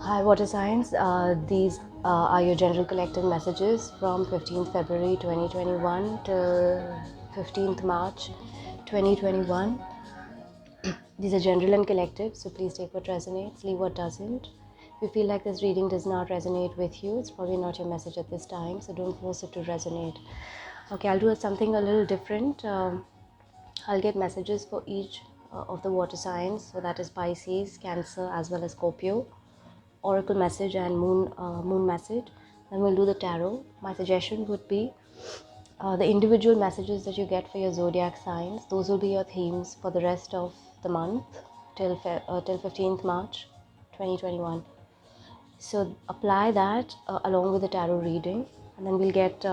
Hi water signs, these are your general collective messages from 15th February 2021 till 15th March 2021. These are general and collective, so please take what resonates, leave what doesn't. If you feel like this reading does not resonate with you, it's probably not your message at this time, so don't force it to resonate. Okay, I'll do something a little different. I'll get messages for each of the water signs, so that is Pisces, Cancer, as well as Scorpio. Oracle message and moon message. Then we'll do the tarot. My suggestion would be the individual messages that you get for your zodiac signs. Those will be your themes for the rest of the month till 15th March 2021. So apply that along with the tarot reading, and then we'll get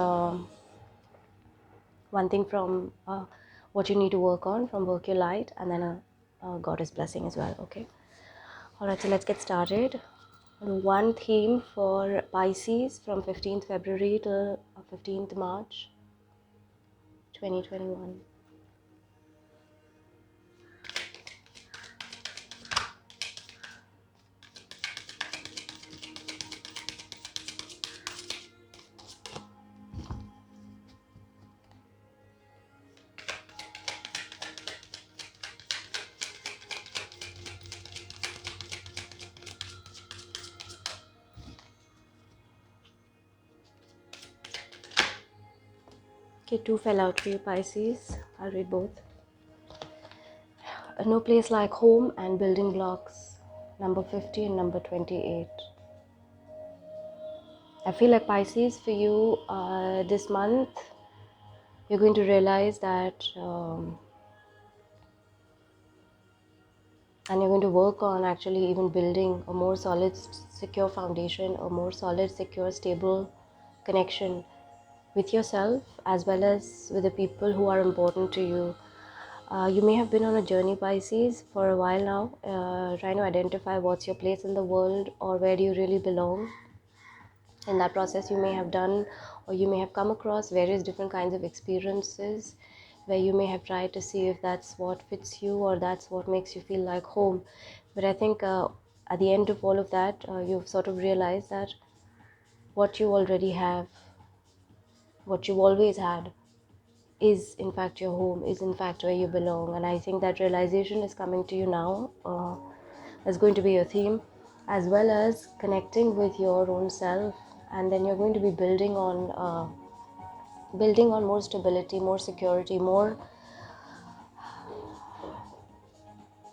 one thing from what you need to work on from Work Your Light, and then a goddess blessing as well. Okay. Alright, so let's get started. One theme for Pisces from 15th February to 15th March 2021. Okay, two fell out for you, Pisces. I'll read both. No place like home and building blocks, number 50 and number 28. I feel like Pisces, for you this month, you're going to realize that and you're going to work on actually even building a more solid, secure foundation, a more solid, secure, stable connection with yourself as well as with the people who are important to you. You may have been on a journey, Pisces, for a while now, trying to identify what's your place in the world or where do you really belong. In that process, you may have done or you may have come across various different kinds of experiences where you may have tried to see if that's what fits you or that's what makes you feel like home. But I think at the end of all of that, you've sort of realized that what you already have, what you've always had, is in fact your home, is in fact where you belong. And I think that realization is coming to you now. Is going to be your theme, as well as connecting with your own self, and then you're going to be building on more stability, more security, more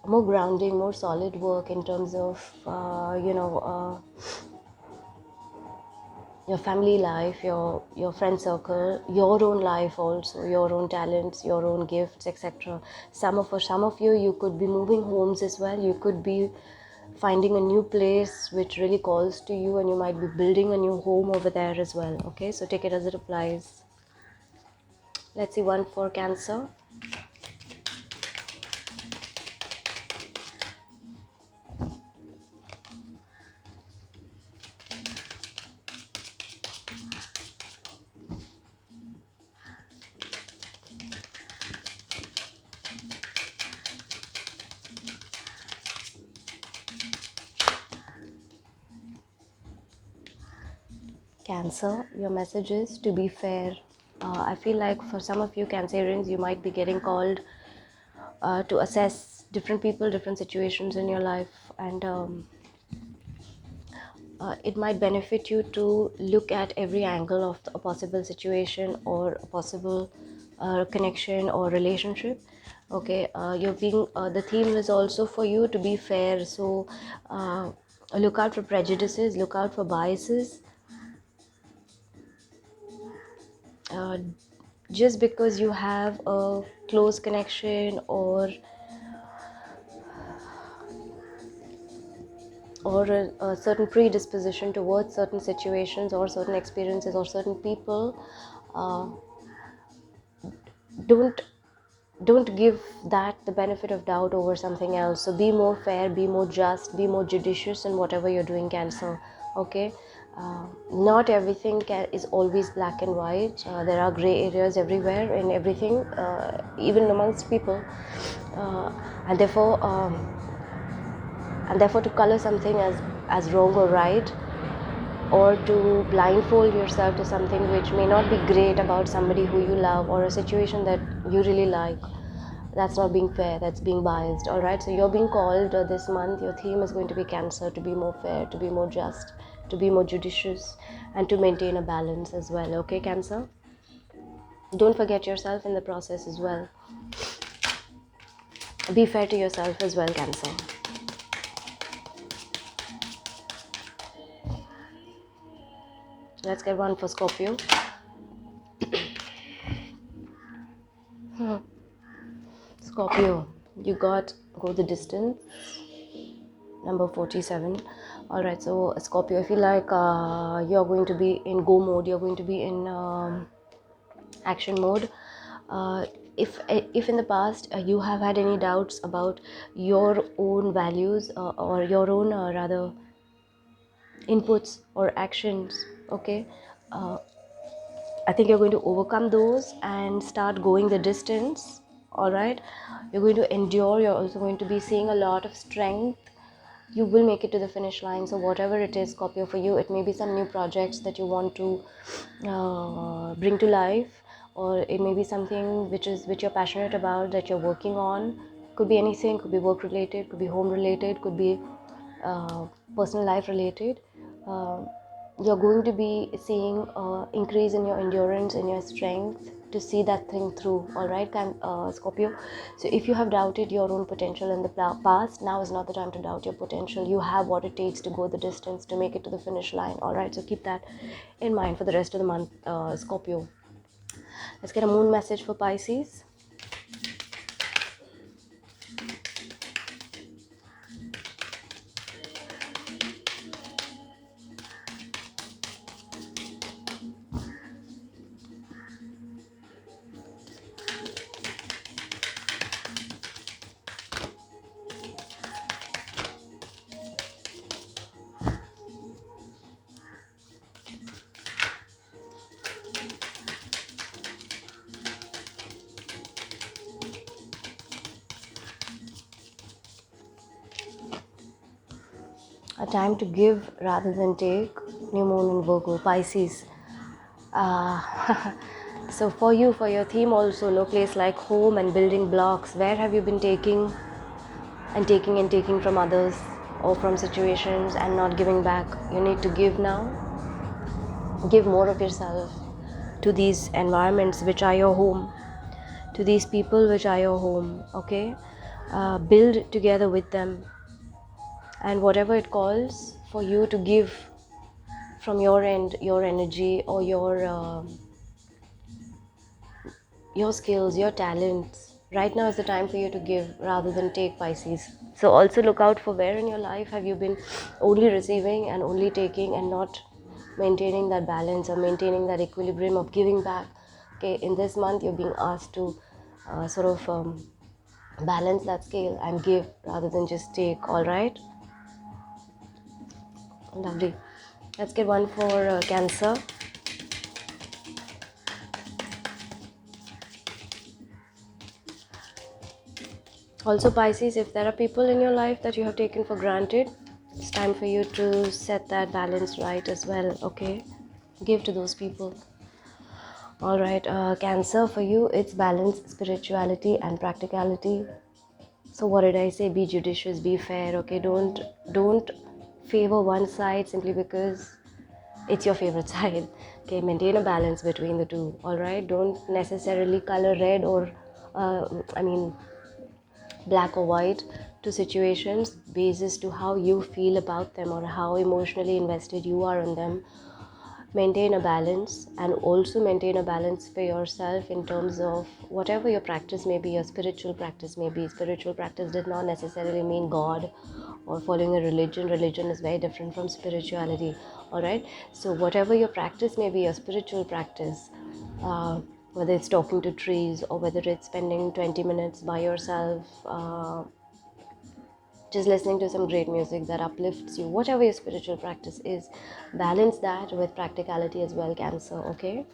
grounding, more solid work in terms of your family life, your friend circle, your own life also, your own talents, your own gifts, etc. For some of you, you could be moving homes as well. You could be finding a new place which really calls to you, and you might be building a new home over there as well. Okay, so take it as it applies. Let's see one for Cancer. Cancer, your message is to be fair. I feel like for some of you Cancerians, you might be getting called to assess different people, different situations in your life, and it might benefit you to look at every angle of a possible situation or a possible connection or relationship. Okay, you're being the theme is also for you to be fair, so look out for prejudices, look out for biases. Just because you have a close connection or a certain predisposition towards certain situations or certain experiences or certain people, uh, don't give that the benefit of doubt over something else. So be more fair, be more just, be more judicious in whatever you're doing, Cancer. Okay, not everything is always black and white. There are gray areas everywhere in everything, even amongst people, and therefore and therefore to color something as wrong or right, or to blindfold yourself to something which may not be great about somebody who you love or a situation that you really like, that's not being fair, that's being biased. All right, so you're being called this month, your theme is going to be Cancer, to be more fair, to be more just, to be more judicious, and to maintain a balance as well. Okay, Cancer, don't forget yourself in the process as well. Be fair to yourself as well, Cancer. Let's get one for Scorpio. Scorpio, you got Go the Distance, number 47. All right, so Scorpio, I feel like you're going to be in go mode, you're going to be in action mode. If in the past you have had any doubts about your own values, or your own rather inputs or actions, okay, I think you're going to overcome those and start going the distance. All right, you're going to endure, you're also going to be seeing a lot of strength. You will make it to the finish line. So whatever it is, Scorpio, for you, it may be some new projects that you want to bring to life, or it may be something which you're passionate about, that you're working on. Could be anything, could be work related, could be home related, could be personal life related. You're going to be seeing increase in your endurance and your strength to see that thing through. All right, Scorpio, so if you have doubted your own potential in the past, now is not the time to doubt your potential. You have what it takes to go the distance, to make it to the finish line. All right, so keep that in mind for the rest of the month, Scorpio. Let's get a moon message for Pisces. A time to give rather than take. New moon in Virgo, Pisces. So for you, for your theme also, no place like home and building blocks. Where have you been taking and taking and taking from others or from situations and not giving back? You need to give now. Give more of yourself to these environments which are your home, to these people which are your home. Okay, build together with them, and whatever it calls for you to give from your end, your energy or your skills, your talents. Right now is the time for you to give rather than take, Pisces. So also look out for where in your life have you been only receiving and only taking and not maintaining that balance or maintaining that equilibrium of giving back. Okay, in this month you're being asked to sort of balance that scale and give rather than just take. All right, lovely. Let's get one for Cancer. Also, Pisces, if there are people in your life that you have taken for granted, it's time for you to set that balance right as well. Okay, give to those people. All right, Cancer, for you, it's balance, spirituality and practicality. So what did I say? Be judicious, be fair. Okay, don't favor one side simply because it's your favorite side. Okay, maintain a balance between the two. All right, don't necessarily color red or black or white to situations basis to how you feel about them or how emotionally invested you are in them. Maintain a balance, and also maintain a balance for yourself in terms of whatever your practice may be, your spiritual practice may be. Spiritual practice did not necessarily mean God or following a religion. Religion is very different from spirituality. All right, so whatever your practice may be, your spiritual practice, whether it's talking to trees or whether it's spending 20 minutes by yourself, just listening to some great music that uplifts you, whatever your spiritual practice is, balance that with practicality as well, Cancer. Okay,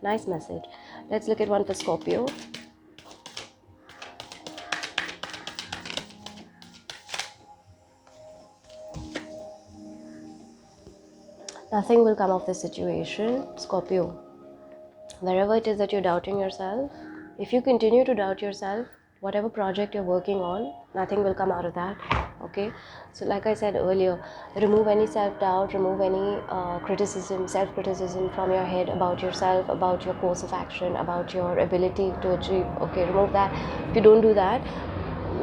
nice message. Let's look at one for Scorpio. Nothing will come of this situation, Scorpio. Wherever it is that you're doubting yourself, if you continue to doubt yourself, whatever project you're working on, nothing will come out of that. Okay, so like I said earlier, remove any self-doubt, remove any self-criticism from your head about yourself, about your course of action, about your ability to achieve. Okay, remove that. If you don't do that,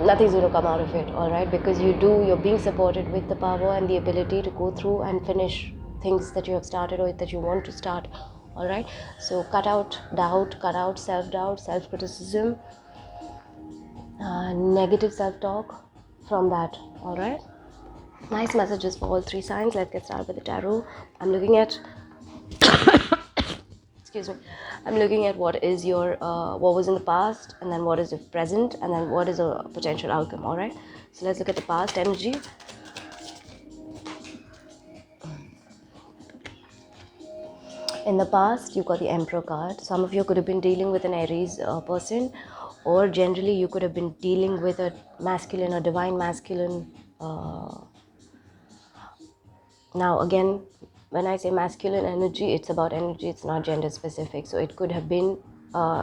nothing's going to come out of it. All right, because you're being supported with the power and the ability to go through and finish things that you have started or that you want to start. All right, so cut out doubt, cut out self-doubt, self-criticism, negative self-talk from that. All right, nice messages for all three signs. Let's get started with the tarot. I'm looking at excuse me, I'm looking at what is your what was in the past, and then what is your present, and then what is a potential outcome. All right, so let's look at the past energy. In the past, you got the Emperor card. Some of you could have been dealing with an Aries person, or generally you could have been dealing with a masculine or divine masculine. Now again, when I say masculine energy, it's about energy, it's not gender specific. So it could have been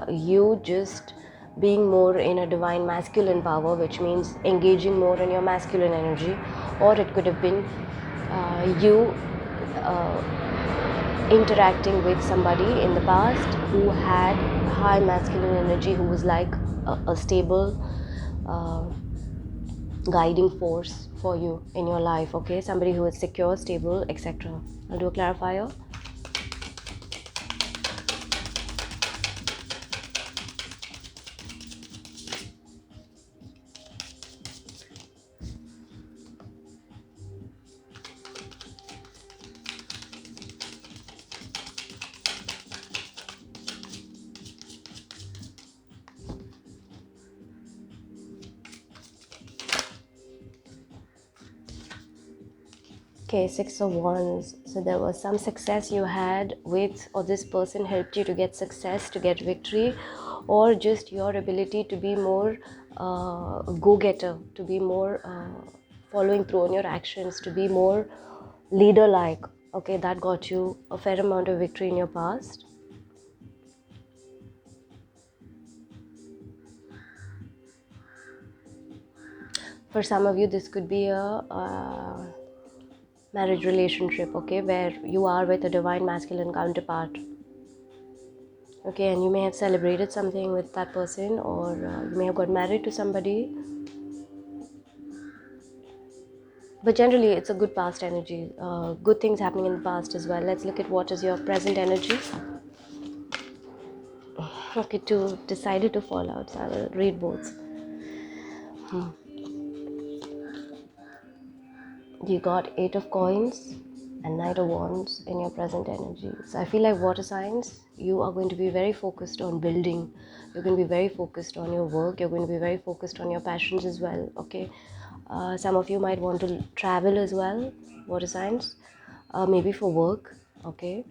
you just being more in a divine masculine power, which means engaging more in your masculine energy, or it could have been you interacting with somebody in the past who had high masculine energy, who was like a stable guiding force for you in your life. Okay, somebody who is secure, stable, etc. I'll do a clarifier. Okay, Six of Wands. So there was some success you had with, or this person helped you to get success, to get victory, or just your ability to be more go-getter, to be more following through on your actions, to be more leader-like. Okay, that got you a fair amount of victory in your past. For some of you, this could be a marriage relationship, okay, where you are with a divine masculine counterpart. Okay, and you may have celebrated something with that person, or you may have got married to somebody. But generally, it's a good past energy. Good things happening in the past as well. Let's look at what is your present energy. Okay, two decided to fall out, so I will read both. You got Eight of Coins and Knight of Wands in your present energy. So I feel like water signs, you are going to be very focused on building. You're going to be very focused on your work. You're going to be very focused on your passions as well. Okay, some of you might want to travel as well, water signs, maybe for work. Okay,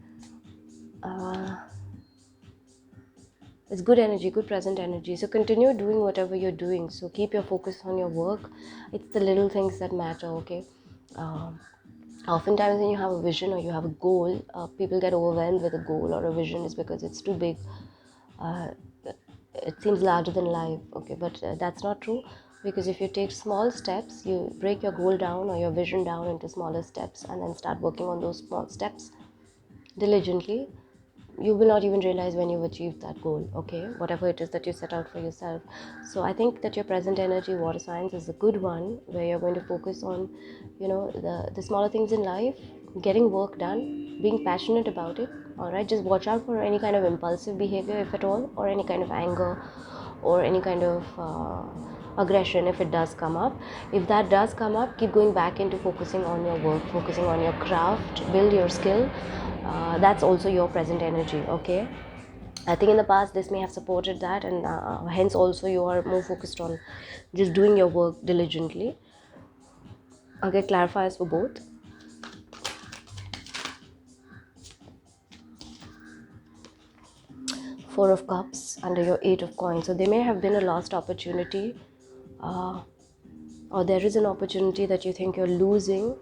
it's good energy, good present energy. So continue doing whatever you're doing. So keep your focus on your work. It's the little things that matter. Okay. Oftentimes when you have a vision or you have a goal, people get overwhelmed with a goal or a vision is because it's too big. It seems larger than life. Okay, but that's not true, because if you take small steps, you break your goal down or your vision down into smaller steps and then start working on those small steps diligently, you will not even realize when you've achieved that goal. Okay, whatever it is that you set out for yourself. So I think that your present energy, water signs, is a good one, where you're going to focus on, the smaller things in life, getting work done, being passionate about it. All right, just watch out for any kind of impulsive behavior, if at all, or any kind of anger, or any kind of aggression, if it does come up. If that does come up, keep going back into focusing on your work, focusing on your craft, build your skill. That's also your present energy. Okay, I think in the past this may have supported that, and hence also you are more focused on just doing your work diligently. Okay, clarifiers for both. Four of Cups under your Eight of Coins. So there may have been a lost opportunity, or there is an opportunity that you think you're losing,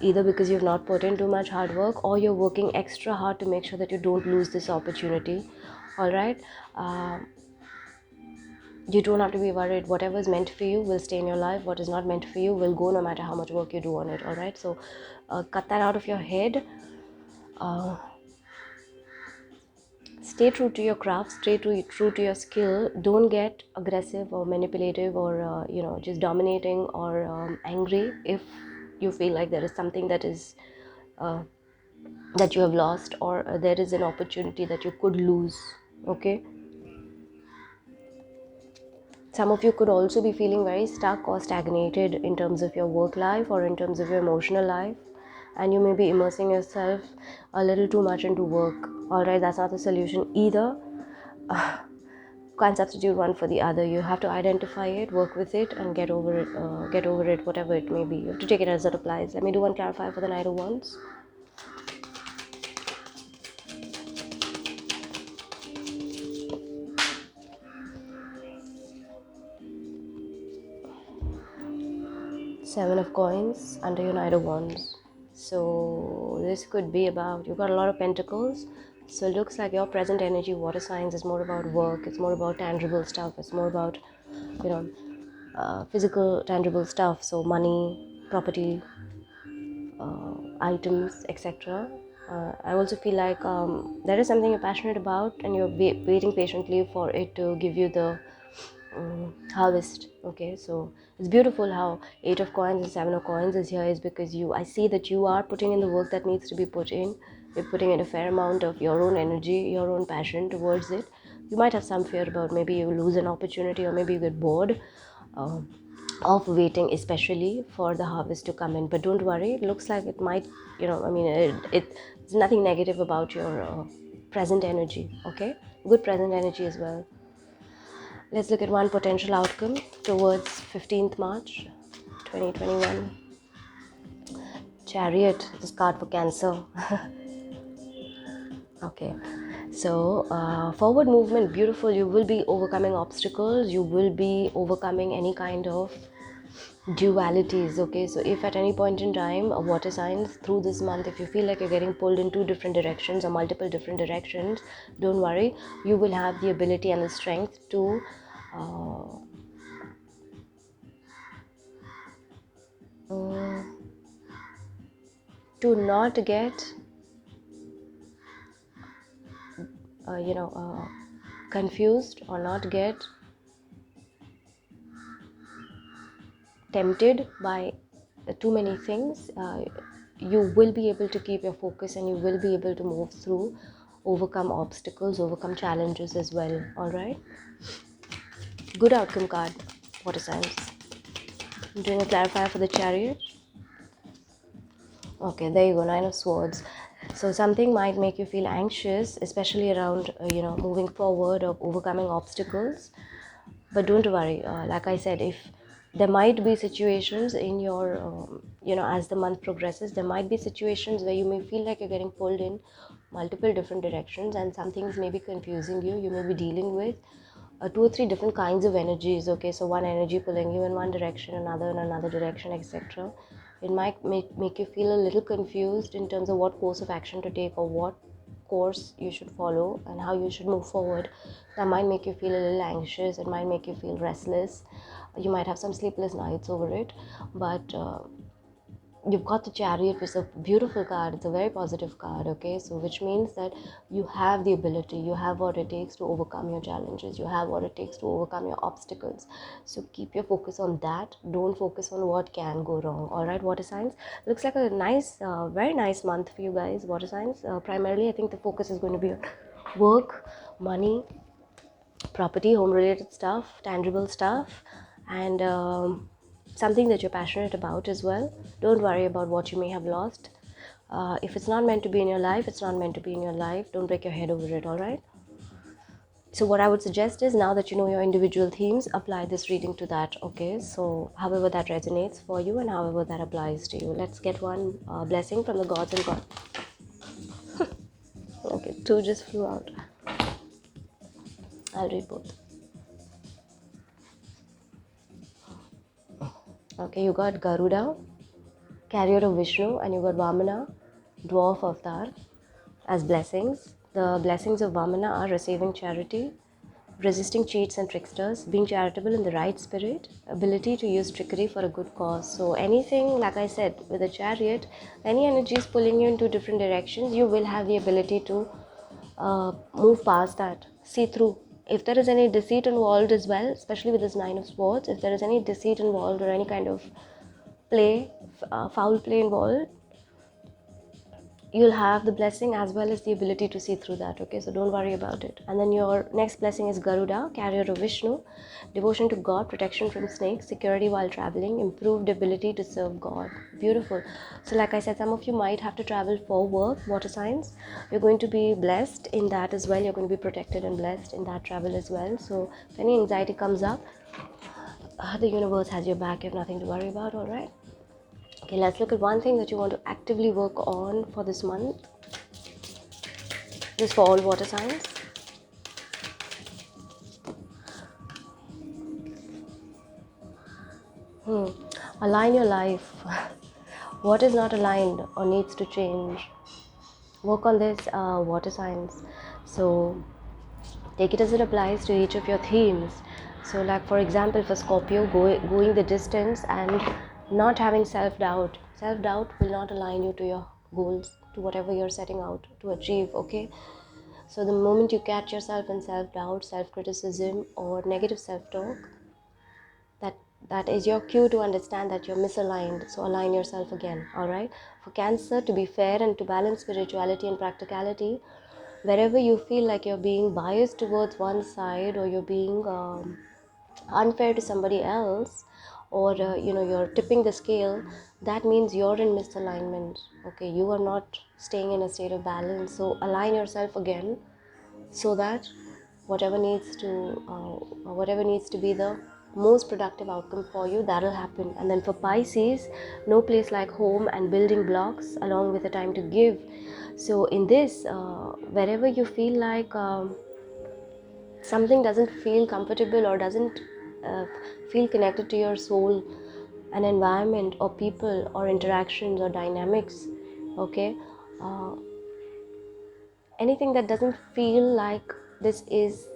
either because you've not put in too much hard work, or you're working extra hard to make sure that you don't lose this opportunity. All right. You don't have to be worried. Whatever is meant for you will stay in your life. What is not meant for you will go, no matter how much work you do on it. All right. So cut that out of your head. Stay true to your craft, stay true to your skill. Don't get aggressive or manipulative, or just dominating, or angry if you feel like there is something that is that you have lost, or there is an opportunity that you could lose. Okay. Some of you could also be feeling very stuck or stagnated in terms of your work life or in terms of your emotional life, and you may be immersing yourself a little too much into work. All right, that's not the solution either. Can't substitute one for the other. You have to identify it, work with it, and get over it. Whatever it may be. You have to take it as it applies. Let me do one clarifier for the Knight of Wands. Seven of Coins under your Knight of Wands. So this could be about, you've got a lot of pentacles. So it looks like your present energy, water signs, is more about work. It's more about tangible stuff. It's more about, physical, tangible stuff. So money, property, items, etc. I also feel like there is something you're passionate about, and you're waiting patiently for it to give you the harvest. Okay, so it's beautiful how Eight of Coins and Seven of Coins is here, is because I see that you are putting in the work that needs to be put in. You're putting in a fair amount of your own energy, your own passion towards it. You might have some fear about maybe you lose an opportunity, or maybe you get bored of waiting, especially for the harvest to come in. But don't worry, it looks like it might, it's nothing negative about your present energy. Okay, good present energy as well. Let's look at one potential outcome towards 15th March 2021. Chariot, this card for Cancer. Okay, so forward movement, beautiful. You will be overcoming obstacles. You will be overcoming any kind of dualities. Okay, so if at any point in time, water signs, through this month, if you feel like you're getting pulled in two different directions or multiple different directions, don't worry. You will have the ability and the strength to not get confused, or not get tempted by too many things. You will be able to keep your focus, and you will be able to move through, overcome obstacles, overcome challenges as well. All right, good outcome card, water signs. I'm doing a clarifier for the Chariot. Okay, there you go, Nine of Swords. So something might make you feel anxious, especially around moving forward or overcoming obstacles. But don't worry, like I said, if there might be situations in your as the month progresses, there might be situations where you may feel like you're getting pulled in multiple different directions, and some things may be confusing you. You may be dealing with two or three different kinds of energies. Okay, so one energy pulling you in one direction, another in another direction, etc. It might make you feel a little confused in terms of what course of action to take, or what course you should follow, and how you should move forward. That might make you feel a little anxious. It might make you feel restless. You might have some sleepless nights over it. But you've got the Chariot, which is a beautiful card. It's a very positive card. Okay, so which means that you have the ability, you have what it takes to overcome your challenges, you have what it takes to overcome your obstacles. So keep your focus on that. Don't focus on what can go wrong. All right, water signs, looks like a nice very nice month for you guys, water signs. Primarily, I think the focus is going to be on work, money, property, home related stuff, tangible stuff, and something that you're passionate about as well. Don't worry about what you may have lost. If it's not meant to be in your life, it's not meant to be in your life. Don't break your head over it. All right, so what I would suggest is, now that you know your individual themes, apply this reading to that. Okay, so however that resonates for you, and however that applies to you. Let's get one blessing from the gods and god. Okay, two just flew out. I'll read both. Okay, you got Garuda, carrier of Vishnu, and you got Vamana, dwarf avatar, as blessings. The blessings of Vamana are receiving charity, resisting cheats and tricksters, being charitable in the right spirit, ability to use trickery for a good cause. So anything, like I said, with a chariot, any energy is pulling you into different directions, you will have the ability to move past that, see through. If there is any deceit involved as well, especially with this Nine of Swords, if there is any deceit involved or any kind of play, foul play involved, you'll have the blessing as well as the ability to see through that. Okay, so don't worry about it. And then your next blessing is Garuda, carrier of Vishnu, devotion to God, protection from snakes, security while traveling, improved ability to serve God. Beautiful. So like I said, some of you might have to travel for work, water signs. You're going to be blessed in that as well. You're going to be protected and blessed in that travel as well. So if any anxiety comes up, the universe has your back. You have nothing to worry about. All right. Okay, let's look at one thing that you want to actively work on for this month. This is for all water signs. Align your life. What is not aligned or needs to change? Work on this, water signs. So take it as it applies to each of your themes. So like for example, for Scorpio, going the distance and not having self-doubt. Self-doubt will not align you to your goals, to whatever you're setting out to achieve. Okay, so the moment you catch yourself in self-doubt, self-criticism, or negative self-talk, that is your cue to understand that you're misaligned. So align yourself again. All right, for Cancer, to be fair and to balance spirituality and practicality, wherever you feel like you're being biased towards one side, or you're being unfair to somebody else, or you're tipping the scale, that means you're in misalignment. Okay, you are not staying in a state of balance. So align yourself again, so that whatever needs to be the most productive outcome for you, that'll happen. And then for Pisces, no place like home and building blocks along with the time to give. So in this, wherever you feel like something doesn't feel comfortable or doesn't feel connected to your soul, an environment or people or interactions or dynamics, okay, uh, anything that doesn't feel like this is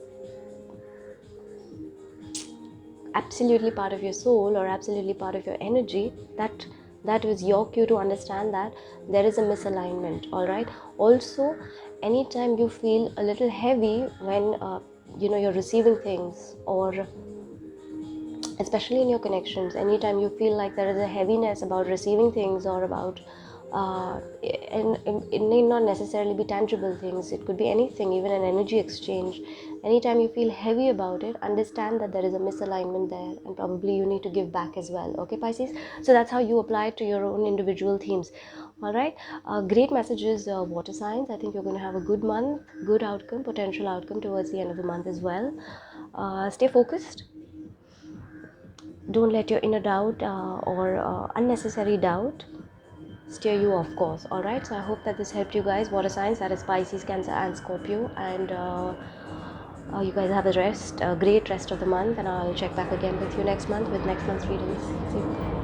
absolutely part of your soul or absolutely part of your energy, that is your cue to understand that there is a misalignment. All right, also anytime you feel a little heavy when you're receiving things, or especially in your connections, anytime you feel like there is a heaviness about receiving things, or about and it need not necessarily be tangible things, it could be anything, even an energy exchange. Anytime you feel heavy about it, understand that there is a misalignment there, and probably you need to give back as well. Okay, Pisces, so that's how you apply it to your own individual themes. All right, great messages, water signs. I think you're going to have a good month, good outcome, potential outcome towards the end of the month as well. Stay focused. Don't let your inner doubt or unnecessary doubt steer you off course. All right, so I hope that this helped you guys. Water signs, that is Pisces, Cancer and Scorpio, and you guys have a great rest of the month, and I'll check back again with you next month with next month's readings. See you.